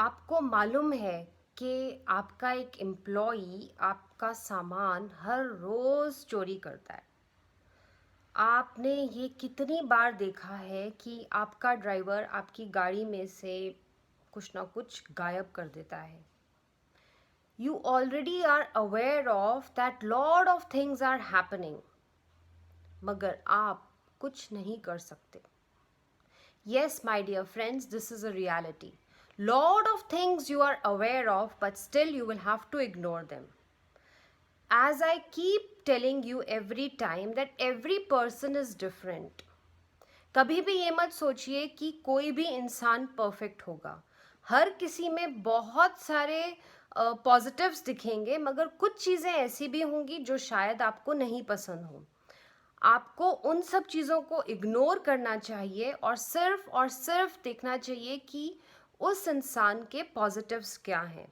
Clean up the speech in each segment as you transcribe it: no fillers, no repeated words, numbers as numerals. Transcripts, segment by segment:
आपको मालूम है कि आपका एक एम्प्लॉई आपका सामान हर रोज़ चोरी करता है। आपने ये कितनी बार देखा है कि आपका ड्राइवर आपकी गाड़ी में से कुछ ना कुछ गायब कर देता है। You already are aware of that lot of things are happening, मगर आप कुछ नहीं कर सकते। Yes, my dear friends, this is a reality. Lot of things you are aware of, but still you will have to ignore them. As I keep telling you every time that every person is different. कभी भी ये मत सोचिए कि कोई भी इंसान perfect होगा। हर किसी में बहुत सारे पॉजिटिव्स दिखेंगे, मगर कुछ चीज़ें ऐसी भी होंगी जो शायद आपको नहीं पसंद हो। आपको उन सब चीज़ों को इग्नोर करना चाहिए और सिर्फ देखना चाहिए कि उस इंसान के पॉजिटिव्स क्या हैं,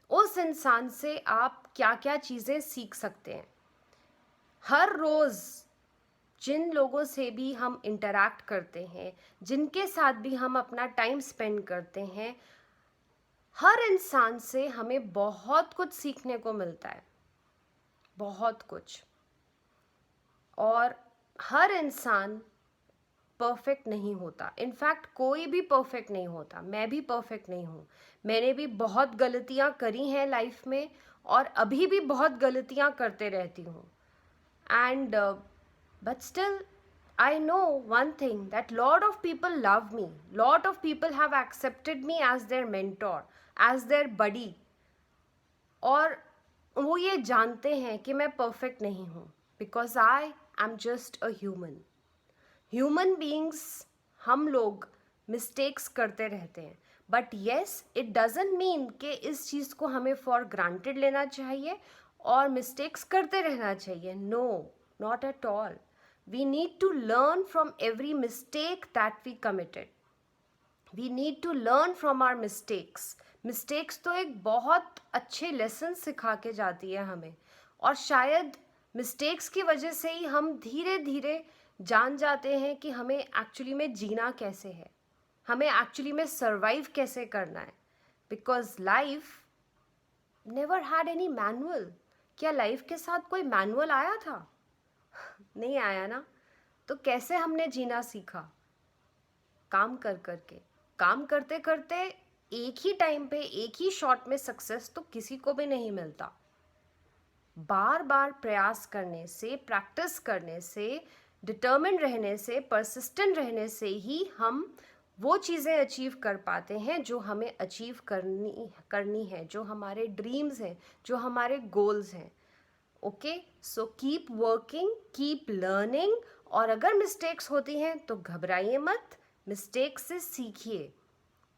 उस इंसान से आप क्या क्या चीज़ें सीख सकते हैं। हर रोज़ जिन लोगों से भी हम इंटरैक्ट करते हैं, जिनके साथ भी हम अपना टाइम स्पेंड करते हैं, हर इंसान से हमें बहुत कुछ सीखने को मिलता है, बहुत कुछ। और हर इंसान परफेक्ट नहीं होता। इनफैक्ट कोई भी परफेक्ट नहीं होता। मैं भी परफेक्ट नहीं हूँ। मैंने भी बहुत गलतियाँ करी हैं लाइफ में और अभी भी बहुत गलतियाँ करते रहती हूँ। And but still I know one thing, that lot of people love me. Lot of people have accepted me as their mentor, as their buddy. और वो ये जानते हैं कि मैं परफेक्ट नहीं हूँ, because I am just a human. Human beings हम लोग मिस्टेक्स करते रहते हैं, but yes it doesn't mean कि इस चीज़ को हमें फॉर ग्रांटेड लेना चाहिए और मिस्टेक्स करते रहना चाहिए। No, not at all. We need to learn from every mistake that we committed. We need to learn from our mistakes. Mistakes तो एक बहुत अच्छे लेसन सिखा के जाती है हमें, और शायद मिस्टेक्स की वजह से ही हम धीरे धीरे जान जाते हैं कि हमें एक्चुअली में जीना कैसे है, हमें एक्चुअली में सर्वाइव कैसे करना है। Because life never had any manual. क्या लाइफ के साथ कोई मैनुअल आया था? नहीं आया ना। तो कैसे हमने जीना सीखा? काम कर करके, काम करते करते। एक ही टाइम पे एक ही शॉट में सक्सेस तो किसी को भी नहीं मिलता। बार बार प्रयास करने से, प्रैक्टिस करने से, डिटर्मिन रहने से, परसिस्टेंट रहने से ही हम वो चीज़ें अचीव कर पाते हैं जो हमें अचीव करनी है, जो हमारे ड्रीम्स हैं, जो हमारे गोल्स हैं। Okay, so keep working, keep learning. और अगर मिस्टेक्स होती हैं तो घबराइए मत, मिस्टेक से सीखिए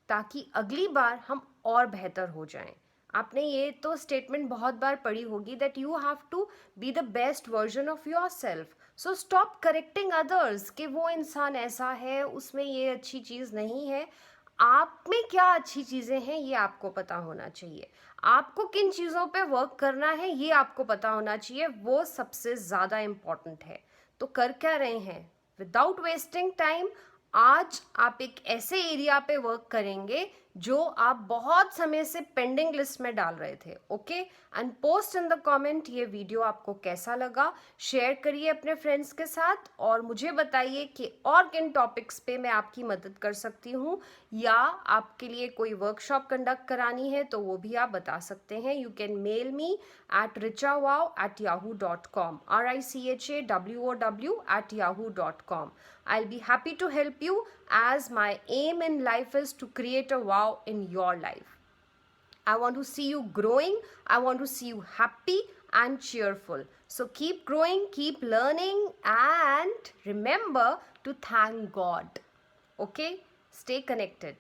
ताकि अगली बार हम और बेहतर हो जाएं। आपने ये तो स्टेटमेंट बहुत बार पढ़ी होगी, that you have to be the best version of your self. So stop correcting others कि वो इंसान ऐसा है, उसमें ये अच्छी चीज़ नहीं है। आप में क्या अच्छी चीज़ें हैं ये आपको पता होना चाहिए। आपको किन चीज़ों पे वर्क करना है ये आपको पता होना चाहिए। वो सबसे ज़्यादा इम्पॉर्टेंट है। तो कर क्या रहे हैं? विदाउट वेस्टिंग टाइम आज आप एक ऐसे एरिया पे वर्क करेंगे जो आप बहुत समय से पेंडिंग लिस्ट में डाल रहे थे। Okay, and post in the comment ये वीडियो आपको कैसा लगा। शेयर करिए अपने फ्रेंड्स के साथ और मुझे बताइए कि और किन टॉपिक्स पे मैं आपकी मदद कर सकती हूँ, या आपके लिए कोई वर्कशॉप कंडक्ट करानी है तो वो भी आप बता सकते हैं। You can mail me at richawow@yahoo.com, richawow@yahoo.com. I'll be happy to help you, as my aim in life is to create a wow in your life. I want to see you growing. I want to see you happy and cheerful. So keep growing, keep learning, and remember to thank God. Okay? Stay connected.